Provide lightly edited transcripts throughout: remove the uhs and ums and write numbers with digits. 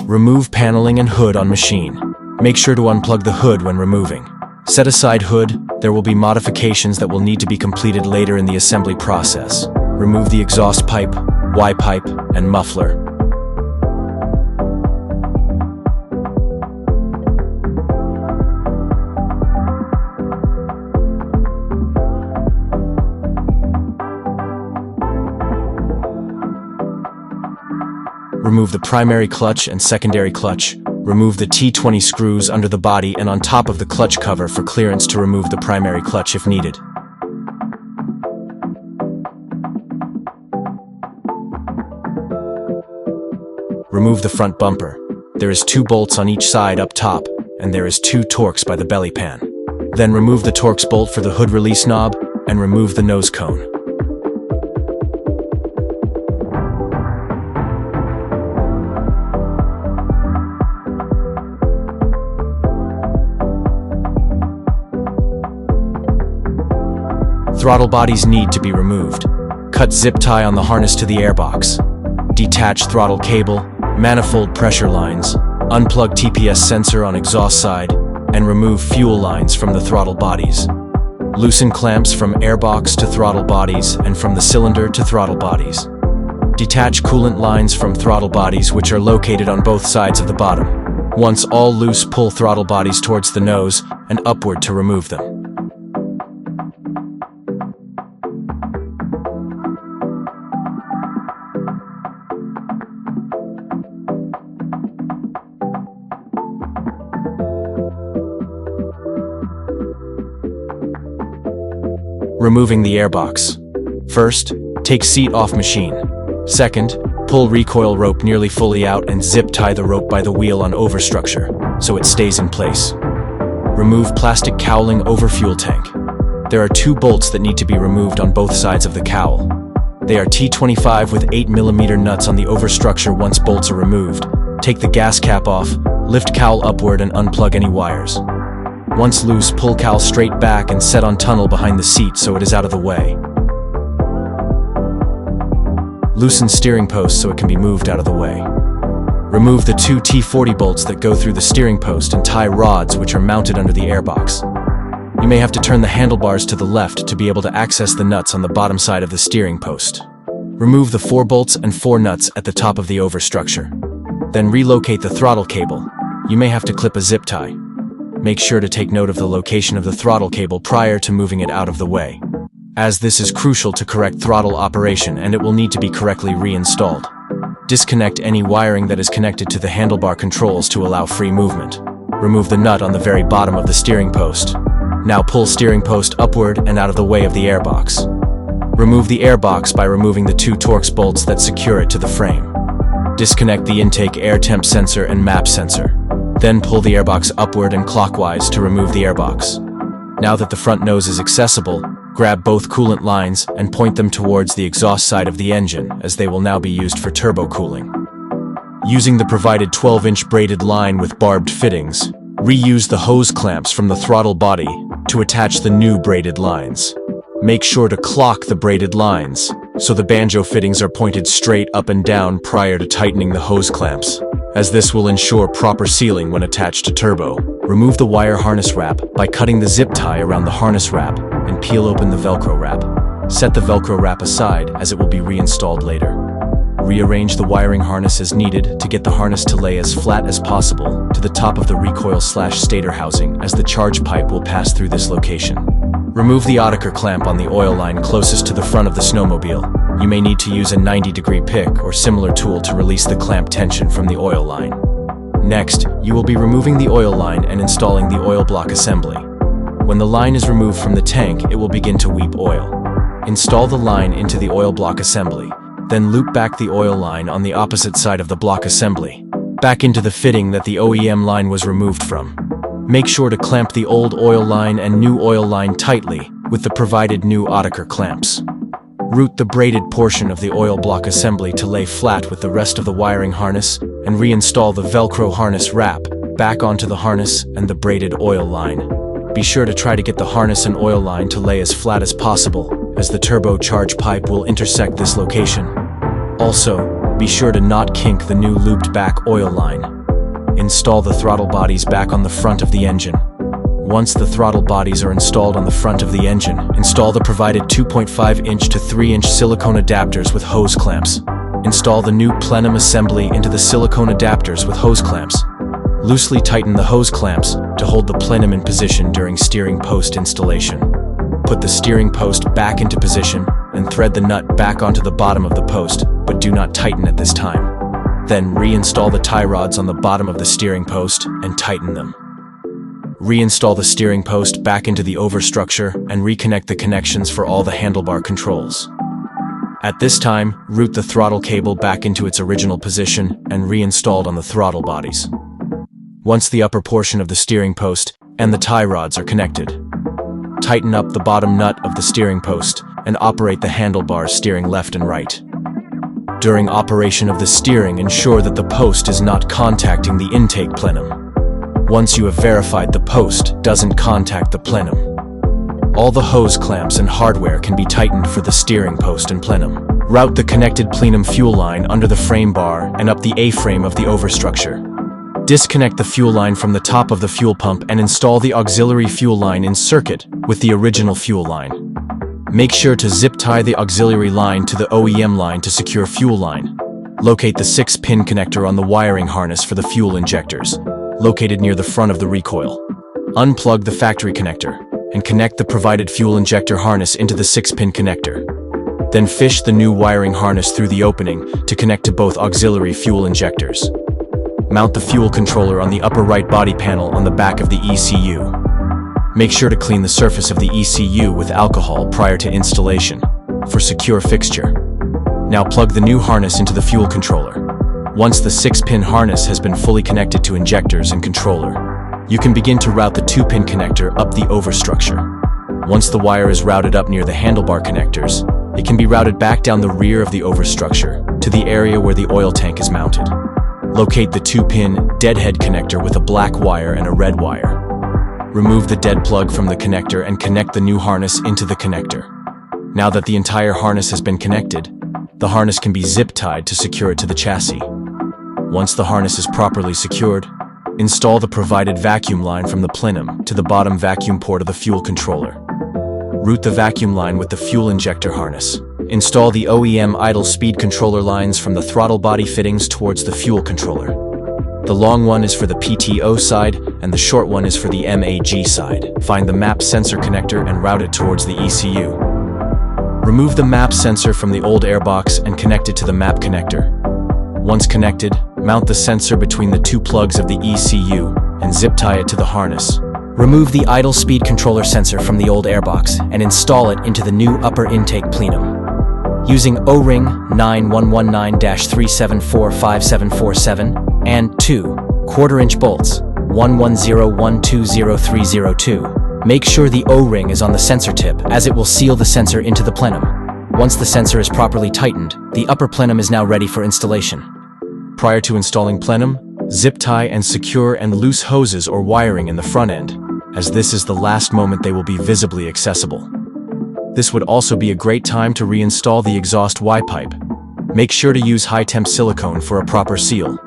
Remove paneling and hood on machine. Make sure to unplug the hood when removing. Set aside hood. There will be modifications that will need to be completed later in the assembly process. Remove the exhaust pipe, Y-pipe, and muffler. Remove the primary clutch and secondary clutch. Remove the T20 screws under the body and on top of the clutch cover for clearance to remove the primary clutch if needed. Remove the front bumper. There is 2 bolts on each side up top, and there is 2 Torx by the belly pan. Then remove the Torx bolt for the hood release knob and remove the nose cone. Throttle bodies need to be removed. Cut zip tie on the harness to the airbox. Detach throttle cable, manifold pressure lines, unplug TPS sensor on exhaust side, and remove fuel lines from the throttle bodies. Loosen clamps from airbox to throttle bodies and from the cylinder to throttle bodies. Detach coolant lines from throttle bodies which are located on both sides of the bottom. Once all loose, pull throttle bodies towards the nose and upward to remove them. Removing the airbox. First, take seat off machine. Second, pull recoil rope nearly fully out and zip tie the rope by the wheel on overstructure, so it stays in place. Remove plastic cowling over fuel tank. There are 2 bolts that need to be removed on both sides of the cowl. They are T25 with 8mm nuts on the overstructure. Once bolts are removed, take the gas cap off, lift cowl upward and unplug any wires. Once loose, pull cowl straight back and set on tunnel behind the seat so it is out of the way. Loosen steering post so it can be moved out of the way. Remove the 2 T40 bolts that go through the steering post and tie rods which are mounted under the airbox. You may have to turn the handlebars to the left to be able to access the nuts on the bottom side of the steering post. Remove the 4 bolts and 4 nuts at the top of the overstructure. Then relocate the throttle cable. You may have to clip a zip tie. Make sure to take note of the location of the throttle cable prior to moving it out of the way, as this is crucial to correct throttle operation and it will need to be correctly reinstalled. Disconnect any wiring that is connected to the handlebar controls to allow free movement. Remove the nut on the very bottom of the steering post. Now pull steering post upward and out of the way of the airbox. Remove the airbox by removing the 2 Torx bolts that secure it to the frame. Disconnect the intake air temp sensor and map sensor. Then pull the airbox upward and clockwise to remove the airbox. Now that the front nose is accessible, grab both coolant lines and point them towards the exhaust side of the engine, as they will now be used for turbo cooling. Using the provided 12-inch braided line with barbed fittings, reuse the hose clamps from the throttle body to attach the new braided lines. Make sure to clock the braided lines, so the banjo fittings are pointed straight up and down prior to tightening the hose clamps, as this will ensure proper sealing when attached to turbo. Remove the wire harness wrap by cutting the zip tie around the harness wrap and peel open the Velcro wrap. Set the Velcro wrap aside as it will be reinstalled later. Rearrange the wiring harness as needed to get the harness to lay as flat as possible to the top of the recoil/stator housing, as the charge pipe will pass through this location. Remove the Oetiker clamp on the oil line closest to the front of the snowmobile. You may need to use a 90-degree pick or similar tool to release the clamp tension from the oil line. Next, you will be removing the oil line and installing the oil block assembly. When the line is removed from the tank, it will begin to weep oil. Install the line into the oil block assembly, then loop back the oil line on the opposite side of the block assembly, back into the fitting that the OEM line was removed from. Make sure to clamp the old oil line and new oil line tightly with the provided new Oetiker clamps. Route the braided portion of the oil block assembly to lay flat with the rest of the wiring harness and reinstall the Velcro harness wrap back onto the harness and the braided oil line. Be sure to try to get the harness and oil line to lay as flat as possible, as the turbo charge pipe will intersect this location. Also, be sure to not kink the new looped back oil line. Install the throttle bodies back on the front of the engine. Once the throttle bodies are installed on the front of the engine, install the provided 2.5-inch to 3-inch silicone adapters with hose clamps. Install the new Plenum assembly into the silicone adapters with hose clamps. Loosely tighten the hose clamps to hold the plenum in position during steering post installation. Put the steering post back into position and thread the nut back onto the bottom of the post, but do not tighten at this time. Then reinstall the tie rods on the bottom of the steering post and tighten them. Reinstall the steering post back into the overstructure and reconnect the connections for all the handlebar controls. At this time, route the throttle cable back into its original position and reinstalled on the throttle bodies. Once the upper portion of the steering post and the tie rods are connected, tighten up the bottom nut of the steering post and operate the handlebars steering left and right. During operation of the steering, ensure that the post is not contacting the intake plenum. Once you have verified the post doesn't contact the plenum, all the hose clamps and hardware can be tightened for the steering post and plenum. Route the connected plenum fuel line under the frame bar and up the A-frame of the overstructure. Disconnect the fuel line from the top of the fuel pump and install the auxiliary fuel line in circuit with the original fuel line. Make sure to zip tie the auxiliary line to the OEM line to secure fuel line. Locate the 6-pin connector on the wiring harness for the fuel injectors, located near the front of the recoil. Unplug the factory connector and connect the provided fuel injector harness into the 6-pin connector. Then fish the new wiring harness through the opening to connect to both auxiliary fuel injectors. Mount the fuel controller on the upper right body panel on the back of the ECU. Make sure to clean the surface of the ECU with alcohol prior to installation for secure fixture. Now plug the new harness into the fuel controller. Once the 6-pin harness has been fully connected to injectors and controller, you can begin to route the 2-pin connector up the overstructure. Once the wire is routed up near the handlebar connectors, it can be routed back down the rear of the overstructure to the area where the oil tank is mounted. Locate the 2-pin deadhead connector with a black wire and a red wire. Remove the dead plug from the connector and connect the new harness into the connector. Now that the entire harness has been connected, the harness can be zip-tied to secure it to the chassis. Once the harness is properly secured, install the provided vacuum line from the plenum to the bottom vacuum port of the fuel controller. Route the vacuum line with the fuel injector harness. Install the OEM idle speed controller lines from the throttle body fittings towards the fuel controller. The long one is for the PTO side and the short one is for the MAG side. Find the map sensor connector and route it towards the ECU. Remove the map sensor from the old airbox and connect it to the map connector. Once connected, mount the sensor between the 2 plugs of the ECU and zip tie it to the harness. Remove the idle speed controller sensor from the old airbox and install it into the new upper intake plenum. Using O-ring 9119-3745747 and 2 1/4-inch bolts 110120302. Make sure the O-ring is on the sensor tip, as it will seal the sensor into the plenum. Once the sensor is properly tightened, the upper plenum is now ready for installation. Prior to installing plenum, zip tie and secure and loose hoses or wiring in the front end, as this is the last moment they will be visibly accessible. This would also be a great time to reinstall the exhaust Y-pipe. Make sure to use high-temp silicone for a proper seal.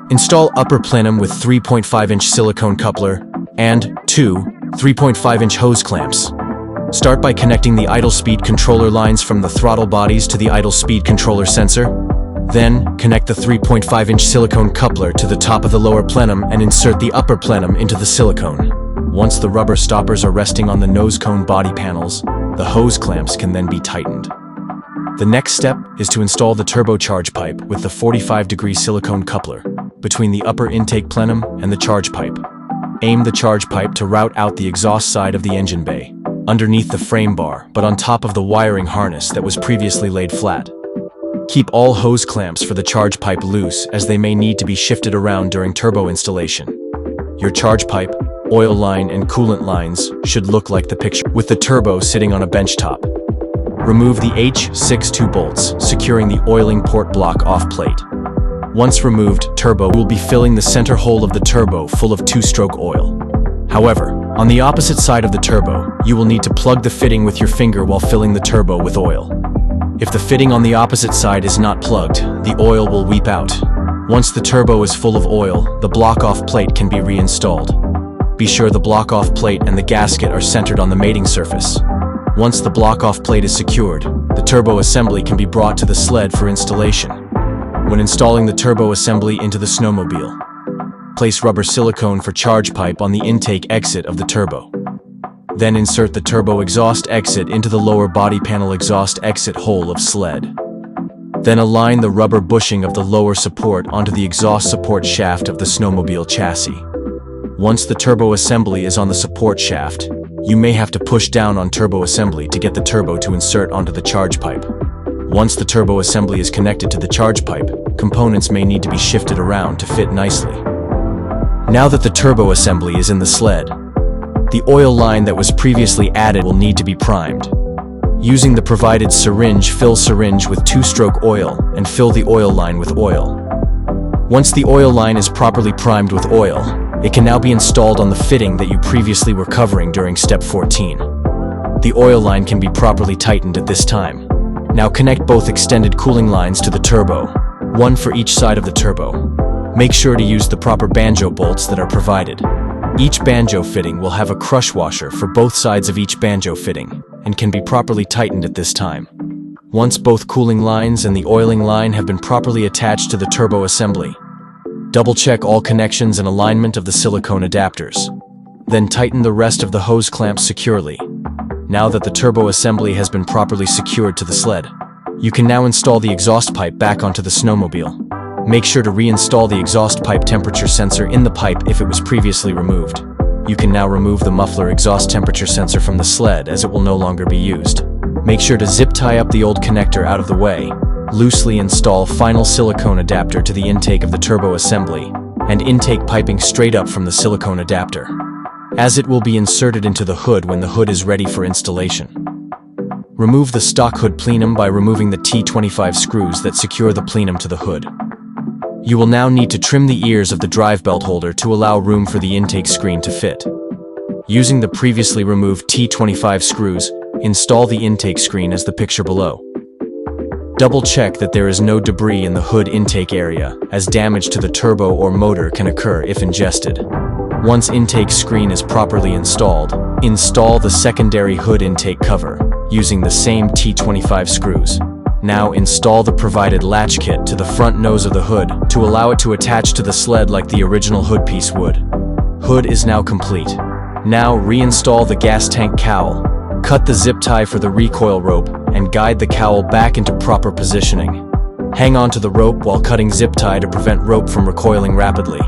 Install upper plenum with 3.5-inch silicone coupler and 2 3.5-inch hose clamps. Start by connecting the idle speed controller lines from the throttle bodies to the idle speed controller sensor. Then, connect the 3.5-inch silicone coupler to the top of the lower plenum and insert the upper plenum into the silicone. Once the rubber stoppers are resting on the nose cone body panels, the hose clamps can then be tightened. The next step is to install the turbocharge pipe with the 45-degree silicone coupler between the upper intake plenum and the charge pipe. Aim the charge pipe to route out the exhaust side of the engine bay, underneath the frame bar but on top of the wiring harness that was previously laid flat. Keep all hose clamps for the charge pipe loose, as they may need to be shifted around during turbo installation. Your charge pipe, oil line and coolant lines should look like the picture, with the turbo sitting on a bench top. Remove the H62 bolts, securing the oiling port block off plate. Once removed, turbo will be filling the center hole of the turbo full of 2-stroke oil. However, on the opposite side of the turbo, you will need to plug the fitting with your finger while filling the turbo with oil. If the fitting on the opposite side is not plugged, the oil will weep out. Once the turbo is full of oil, the block-off plate can be reinstalled. Be sure the block-off plate and the gasket are centered on the mating surface. Once the block-off plate is secured, the turbo assembly can be brought to the sled for installation. When installing the turbo assembly into the snowmobile, place rubber silicone for charge pipe on the intake exit of the turbo. Then insert the turbo exhaust exit into the lower body panel exhaust exit hole of sled. Then align the rubber bushing of the lower support onto the exhaust support shaft of the snowmobile chassis. Once the turbo assembly is on the support shaft, you may have to push down on turbo assembly to get the turbo to insert onto the charge pipe. Once the turbo assembly is connected to the charge pipe, components may need to be shifted around to fit nicely. Now that the turbo assembly is in the sled, the oil line that was previously added will need to be primed. Using the provided syringe, fill syringe with 2-stroke oil and fill the oil line with oil. Once the oil line is properly primed with oil, it can now be installed on the fitting that you previously were covering during step 14. The oil line can be properly tightened at this time. Now connect both extended cooling lines to the turbo, one for each side of the turbo. Make sure to use the proper banjo bolts that are provided. Each banjo fitting will have a crush washer for both sides of each banjo fitting and can be properly tightened at this time. Once both cooling lines and the oiling line have been properly attached to the turbo assembly, double-check all connections and alignment of the silicone adapters. Then tighten the rest of the hose clamps securely. Now that the turbo assembly has been properly secured to the sled, you can now install the exhaust pipe back onto the snowmobile. Make sure to reinstall the exhaust pipe temperature sensor in the pipe if it was previously removed. You can now remove the muffler exhaust temperature sensor from the sled as it will no longer be used. Make sure to zip tie up the old connector out of the way. Loosely install final silicone adapter to the intake of the turbo assembly and intake piping straight up from the silicone adapter, as it will be inserted into the hood when the hood is ready for installation. Remove the stock hood plenum by removing the T25 screws that secure the plenum to the hood. You will now need to trim the ears of the drive belt holder to allow room for the intake screen to fit. Using the previously removed T25 screws, install the intake screen as the picture below. Double-check that there is no debris in the hood intake area, as damage to the turbo or motor can occur if ingested. Once intake screen is properly installed, install the secondary hood intake cover, using the same T25 screws. Now install the provided latch kit to the front nose of the hood to allow it to attach to the sled like the original hood piece would. Hood is now complete. Now reinstall the gas tank cowl. Cut the zip tie for the recoil rope and guide the cowl back into proper positioning. Hang on to the rope while cutting zip tie to prevent rope from recoiling rapidly.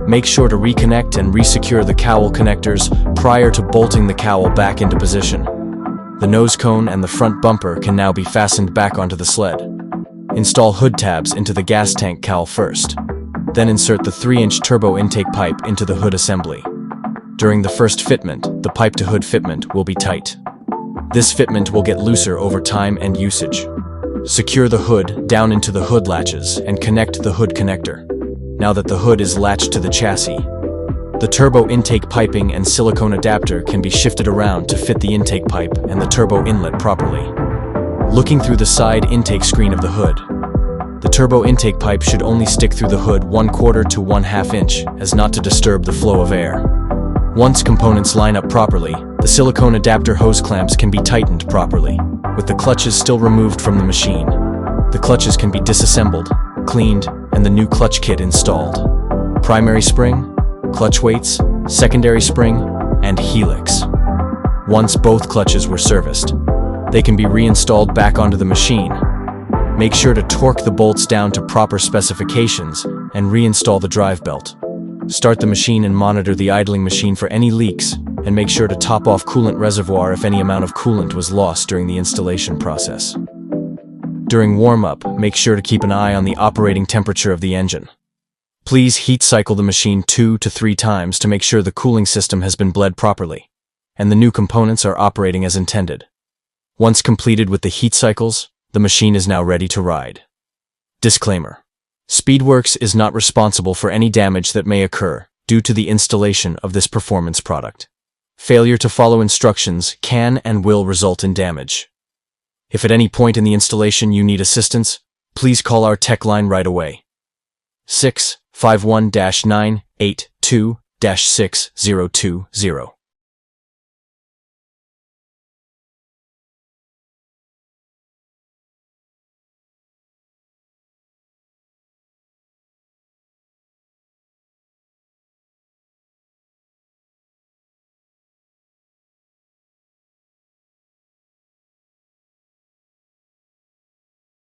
Make sure to reconnect and resecure the cowl connectors prior to bolting the cowl back into position. The nose cone and the front bumper can now be fastened back onto the sled. Install hood tabs into the gas tank cowl first. Then insert the 3-inch turbo intake pipe into the hood assembly. During the first fitment, the pipe to hood fitment will be tight. This fitment will get looser over time and usage. Secure the hood down into the hood latches and connect the hood connector. Now that the hood is latched to the chassis, the turbo intake piping and silicone adapter can be shifted around to fit the intake pipe and the turbo inlet properly. Looking through the side intake screen of the hood, the turbo intake pipe should only stick through the hood 1/4 to 1/2 inch as not to disturb the flow of air. Once components line up properly, the silicone adapter hose clamps can be tightened properly, with the clutches still removed from the machine. The clutches can be disassembled, cleaned, and the new clutch kit installed. Primary spring, clutch weights, secondary spring, and helix. Once both clutches were serviced, they can be reinstalled back onto the machine. Make sure to torque the bolts down to proper specifications and reinstall the drive belt. Start the machine and monitor the idling machine for any leaks, and make sure to top off coolant reservoir if any amount of coolant was lost during the installation process. During warm-up, make sure to keep an eye on the operating temperature of the engine. Please heat cycle the machine 2 to 3 times to make sure the cooling system has been bled properly, and the new components are operating as intended. Once completed with the heat cycles, the machine is now ready to ride. Disclaimer: Speedwerx is not responsible for any damage that may occur due to the installation of this performance product. Failure to follow instructions can and will result in damage. If at any point in the installation you need assistance, please call our tech line right away. 651-982-6020.